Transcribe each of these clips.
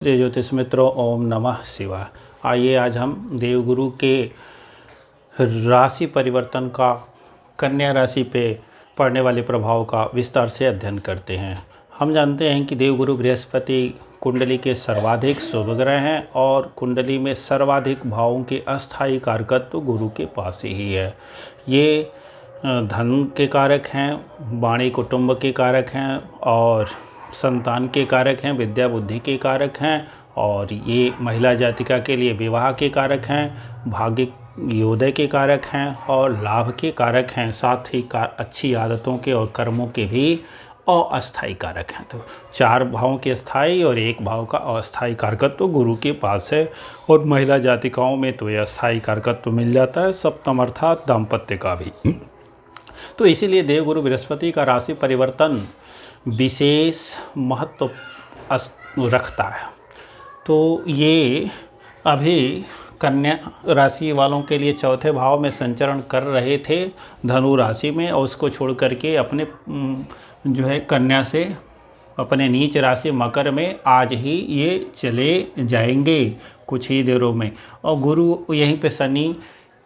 प्रिय ज्योतिष मित्रों, ओम नमः शिवाय। आइए आज हम देवगुरु के राशि परिवर्तन का कन्या राशि पे पड़ने वाले प्रभाव का विस्तार से अध्ययन करते हैं। हम जानते हैं कि देवगुरु बृहस्पति कुंडली के सर्वाधिक शुभ ग्रह हैं और कुंडली में सर्वाधिक भावों के अस्थायी कारकत्व गुरु के पास ही है। ये धन के कारक हैं, वाणी कुटुंब के कारक हैं और संतान के कारक हैं, विद्या बुद्धि के कारक हैं और ये महिला जातिका के लिए विवाह के कारक हैं, भाग्य योदय के कारक हैं और लाभ के कारक हैं। साथ ही अच्छी आदतों के और कर्मों के भी अस्थायी कारक हैं। तो 4 भावों के स्थायी और 1 भाव का अस्थायी कारकत्व तो गुरु के पास है और महिला जातिकाओं में तो यह अस्थायी कारकत्व तो मिल जाता है, सप्तम अर्थात दाम्पत्य का भी। तो इसीलिए देवगुरु बृहस्पति का राशि परिवर्तन विशेष महत्व रखता है। तो ये अभी कन्या राशि वालों के लिए चौथे भाव में संचरण कर रहे थे धनु राशि में, और उसको छोड़ करके अपने जो है कन्या से अपने नीच राशि मकर में आज ही ये चले जाएंगे कुछ ही देरों में। और गुरु यहीं पे शनि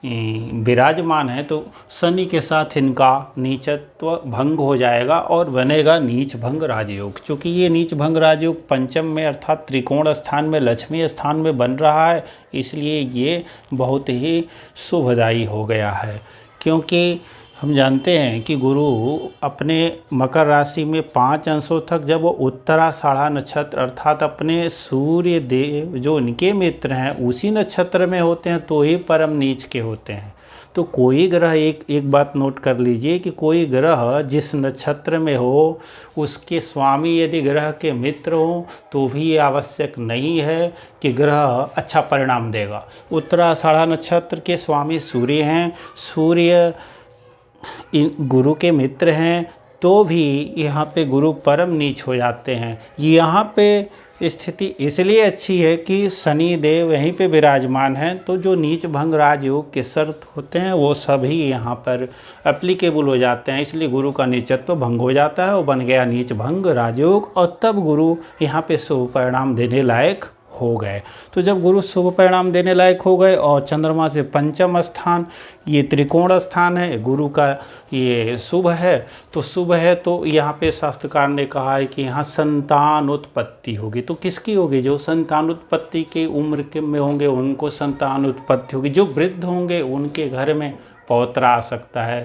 विराजमान है, तो शनि के साथ इनका नीचत्व भंग हो जाएगा और बनेगा नीच भंग राजयोग। चूँकि ये नीच भंग राजयोग पंचम में अर्थात त्रिकोण स्थान में, लक्ष्मी स्थान में बन रहा है, इसलिए ये बहुत ही शुभदायी हो गया है। क्योंकि हम जानते हैं कि गुरु अपने मकर राशि में 5 अंशों तक जब वो उत्तराषाढ़ा नक्षत्र अर्थात अपने सूर्य देव जो इनके मित्र हैं उसी नक्षत्र में होते हैं तो ही परम नीच के होते हैं। तो कोई ग्रह एक बात नोट कर लीजिए कि कोई ग्रह जिस नक्षत्र में हो उसके स्वामी यदि ग्रह के मित्र हो तो भी ये आवश्यक नहीं है कि ग्रह अच्छा परिणाम देगा। उत्तराषाढ़ा नक्षत्र के स्वामी सूर्य हैं, सूर्य गुरु के मित्र हैं, तो भी यहाँ पे गुरु परम नीच हो जाते हैं। यहाँ पे स्थिति इसलिए अच्छी है कि शनि देव यहीं पे विराजमान हैं, तो जो नीच भंग राजयोग के शर्त होते हैं वो सभी यहाँ पर एप्लीकेबल हो जाते हैं। इसलिए गुरु का नीचत्व भंग हो जाता है और बन गया नीच भंग राजयोग, और तब गुरु यहाँ पे शुभ परिणाम देने लायक हो गए। तो जब गुरु शुभ परिणाम देने लायक हो गए और चंद्रमा से पंचम स्थान ये त्रिकोण स्थान है, गुरु का ये शुभ है, तो शुभ है तो यहाँ पे शास्त्रकार ने कहा है कि यहाँ संतान उत्पत्ति होगी। तो किसकी होगी? जो संतान उत्पत्ति की उम्र के में होंगे उनको संतान उत्पत्ति होगी, जो वृद्ध होंगे उनके घर में पौत्र आ सकता है,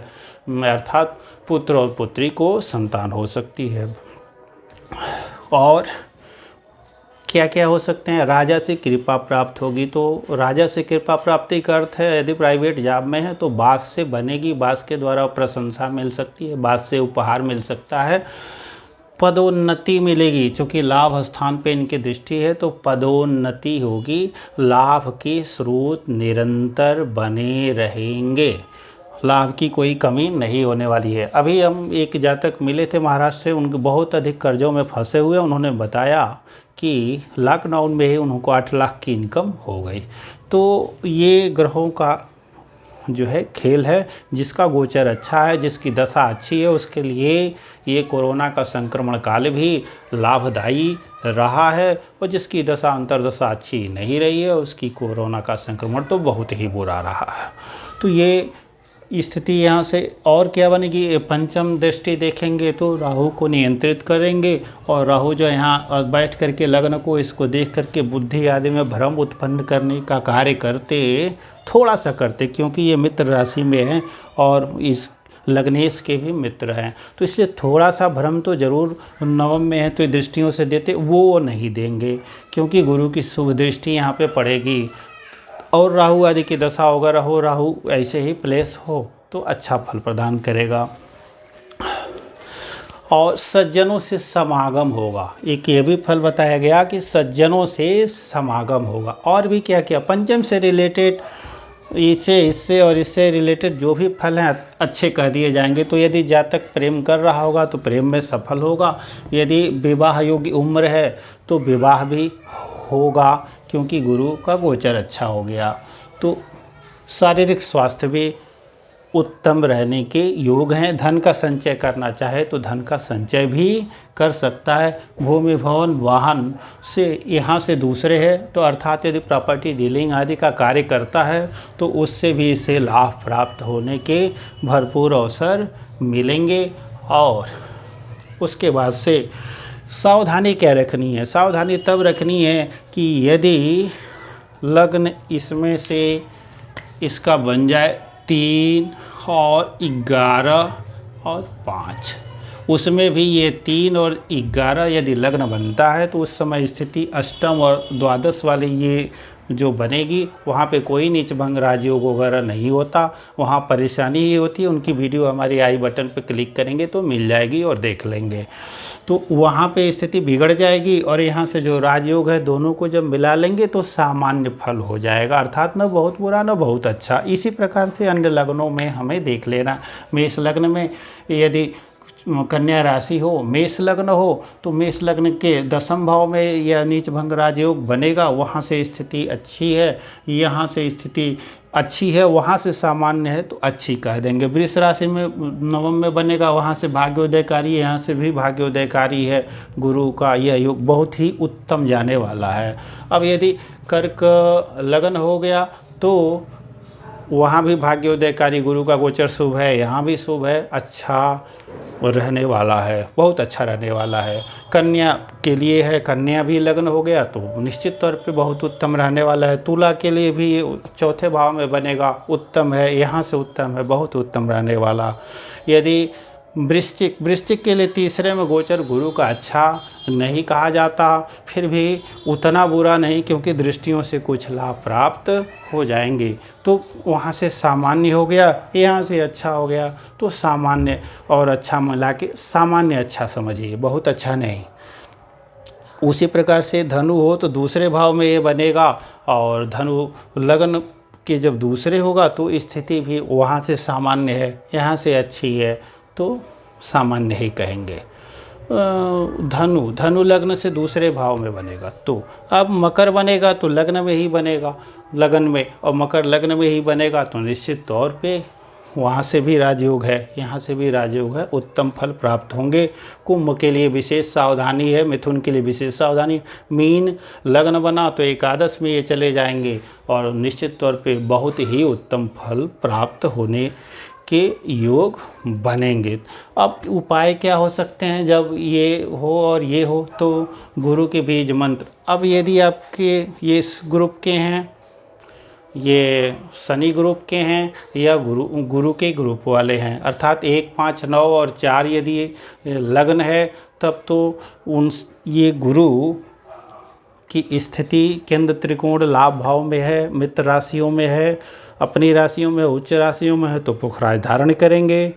अर्थात पुत्र और पुत्री को संतान हो सकती है। और क्या क्या हो सकते हैं? राजा से कृपा प्राप्त होगी। तो राजा से कृपा प्राप्ति का अर्थ है यदि प्राइवेट जॉब में है तो बास से बनेगी, बास के द्वारा प्रशंसा मिल सकती है, बास से उपहार मिल सकता है, पदोन्नति मिलेगी। चूँकि लाभ स्थान पे इनकी दृष्टि है तो पदोन्नति होगी, लाभ के स्रोत निरंतर बने रहेंगे, लाभ की कोई कमी नहीं होने वाली है। अभी हम एक जातक मिले थे महाराष्ट्र से, उनके बहुत अधिक कर्जों में फंसे हुए, उन्होंने बताया कि लॉकडाउन में ही उनको 8 लाख की इनकम हो गई। तो ये ग्रहों का जो है खेल है, जिसका गोचर अच्छा है, जिसकी दशा अच्छी है, उसके लिए ये कोरोना का संक्रमण काल भी लाभदायी रहा है, और जिसकी दशा अंतर्दशा अच्छी नहीं रही है उसकी कोरोना का संक्रमण तो बहुत ही बुरा रहा है। तो ये स्थिति यहाँ से और क्या बनेगी? पंचम दृष्टि देखेंगे तो राहु को नियंत्रित करेंगे, और राहु जो यहाँ बैठ करके लग्न को इसको देख करके बुद्धि आदि में भ्रम उत्पन्न करने का कार्य करते, थोड़ा सा करते, क्योंकि ये मित्र राशि में है और इस लग्नेश के भी मित्र हैं, तो इसलिए थोड़ा सा भ्रम तो जरूर नवम में है तो दृष्टियों से देते, वो नहीं देंगे क्योंकि गुरु की शुभ दृष्टि यहाँ पे पड़ेगी। और राहु आदि की दशा होगा, राहु ऐसे ही प्लेस हो तो अच्छा फल प्रदान करेगा। और सज्जनों से समागम होगा, एक ये भी फल बताया गया कि सज्जनों से समागम होगा। और भी क्या क्या पंचम से रिलेटेड इससे और इससे रिलेटेड जो भी फल हैं अच्छे कह दिए जाएंगे। तो यदि जातक प्रेम कर रहा होगा तो प्रेम में सफल होगा, यदि विवाह योग्य उम्र है तो विवाह भी होगा क्योंकि गुरु का गोचर अच्छा हो गया। तो शारीरिक स्वास्थ्य भी उत्तम रहने के योग हैं। धन का संचय करना चाहे तो धन का संचय भी कर सकता है। भूमि भवन वाहन से यहाँ से दूसरे है तो अर्थात यदि प्रॉपर्टी डीलिंग आदि का कार्य करता है तो उससे भी इसे लाभ प्राप्त होने के भरपूर अवसर मिलेंगे। और उसके बाद से सावधानी क्या रखनी है? सावधानी तब रखनी है कि यदि लग्न इसमें से इसका बन जाए 3 और 11 और 5, उसमें भी ये 3 और 11 यदि लग्न बनता है तो उस समय स्थिति अष्टम और द्वादश वाली ये जो बनेगी वहाँ पे कोई नीच भंग राजयोग वगैरह नहीं होता, वहाँ परेशानी ही होती है। उनकी वीडियो हमारी आई बटन पे क्लिक करेंगे तो मिल जाएगी और देख लेंगे, तो वहाँ पे स्थिति बिगड़ जाएगी। और यहाँ से जो राजयोग है दोनों को जब मिला लेंगे तो सामान्य फल हो जाएगा, अर्थात न बहुत बुरा न बहुत अच्छा। इसी प्रकार से अन्य लग्नों में हमें देख लेना। मेष लग्न में यदि कन्या राशि हो, मेष लग्न हो, तो मेष लग्न के 10वें भाव में यह नीच भंग राजयोग बनेगा, वहाँ से स्थिति अच्छी है, यहाँ से स्थिति अच्छी है, वहाँ से सामान्य है तो अच्छी कह देंगे। वृष राशि में 9वें में बनेगा, वहाँ से भाग्योदयकारी है, यहाँ से भी भाग्योदयकारी है। गुरु का यह योग बहुत ही उत्तम जाने वाला है। अब यदि कर्क लग्न हो गया तो वहाँ भी भाग्योदयकारी गुरु का गोचर शुभ है, यहाँ भी शुभ है, अच्छा रहने वाला है, बहुत अच्छा रहने वाला है। कन्या के लिए है, कन्या भी लग्न हो गया तो निश्चित तौर पे बहुत उत्तम रहने वाला है। तुला के लिए भी 4थे भाव में बनेगा, उत्तम है, यहाँ से उत्तम है, बहुत उत्तम रहने वाला। यदि वृश्चिक के लिए 3रे में गोचर गुरु का अच्छा नहीं कहा जाता, फिर भी उतना बुरा नहीं, क्योंकि दृष्टियों से कुछ लाभ प्राप्त हो जाएंगे, तो वहाँ से सामान्य हो गया, यहाँ से अच्छा हो गया, तो सामान्य और अच्छा मिला के सामान्य अच्छा समझिए, बहुत अच्छा नहीं। उसी प्रकार से धनु हो तो 2रे भाव में ये बनेगा, और धनु लग्न के जब दूसरे होगा तो स्थिति भी वहाँ से सामान्य है, यहाँ से अच्छी है, तो सामान्य ही कहेंगे। धनु लग्न से 2रे भाव में बनेगा, तो अब मकर बनेगा तो लग्न में ही बनेगा, लगन में, और मकर लग्न में ही बनेगा तो निश्चित तौर पे वहाँ से भी राजयोग है, यहाँ से भी राजयोग है, उत्तम फल प्राप्त होंगे। कुंभ के लिए विशेष सावधानी है, मिथुन के लिए विशेष सावधानी। मीन लग्न बना तो एकादश में ये चले जाएंगे और निश्चित तौर पे बहुत ही उत्तम फल प्राप्त होने के योग बनेंगे। अब उपाय क्या हो सकते हैं जब ये हो और ये हो? तो गुरु के बीज मंत्र। अब यदि आपके ये इस ग्रुप के हैं, ये शनि ग्रुप के हैं, या गुरु के ग्रुप वाले हैं, अर्थात 1, 5, 9 और 4 यदि लग्न है, तब तो ये गुरु की स्थिति केंद्र त्रिकोण लाभ भाव में है, मित्र राशियों में है, अपनी राशियों में, उच्च राशियों में है तो पुखराज धारण करेंगे,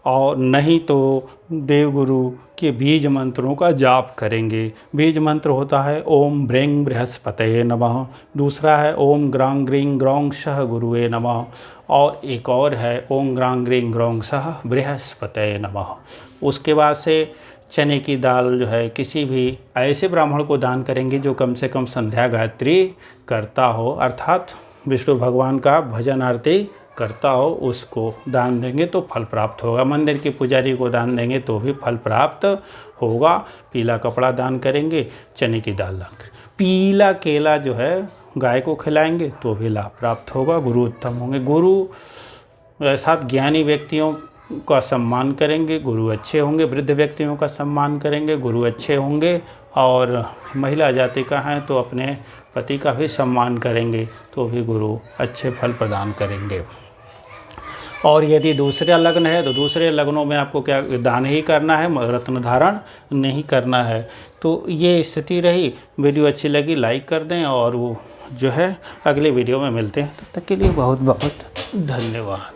और नहीं तो देवगुरु के बीज मंत्रों का जाप करेंगे। बीज मंत्र होता है ओम ब्रेंग बृहस्पतये नमः, दूसरा है ओम ग्रांग ग्रीं ग्रौंग सह गुरुवे नमः, और एक और है ओम ग्रांग ग्रीं ग्रौंग सह बृहस्पतये नमः। उसके बाद से चने की दाल जो है किसी भी ऐसे ब्राह्मण को दान करेंगे जो कम से कम संध्या गायत्री करता हो, अर्थात विष्णु भगवान का भजन आरती करता हो, उसको दान देंगे तो फल प्राप्त होगा। मंदिर के पुजारी को दान देंगे तो भी फल प्राप्त होगा। पीला कपड़ा दान करेंगे, चने की दाल दान करेंगे, पीला केला जो है गाय को खिलाएंगे तो भी लाभ प्राप्त होगा। गुरु उत्तम होंगे, गुरु साथ ज्ञानी व्यक्तियों का सम्मान करेंगे, गुरु अच्छे होंगे। वृद्ध व्यक्तियों का सम्मान करेंगे, गुरु अच्छे होंगे। और महिला जाति का हैं तो अपने पति का भी सम्मान करेंगे तो भी गुरु अच्छे फल प्रदान करेंगे। और यदि दूसरा लग्न है तो दूसरे लग्नों में आपको क्या दान ही करना है, रत्न धारण नहीं करना है। तो ये स्थिति रही। वीडियो अच्छी लगी लाइक कर दें, और वो जो है अगले वीडियो में मिलते हैं। तब तक के लिए बहुत बहुत धन्यवाद।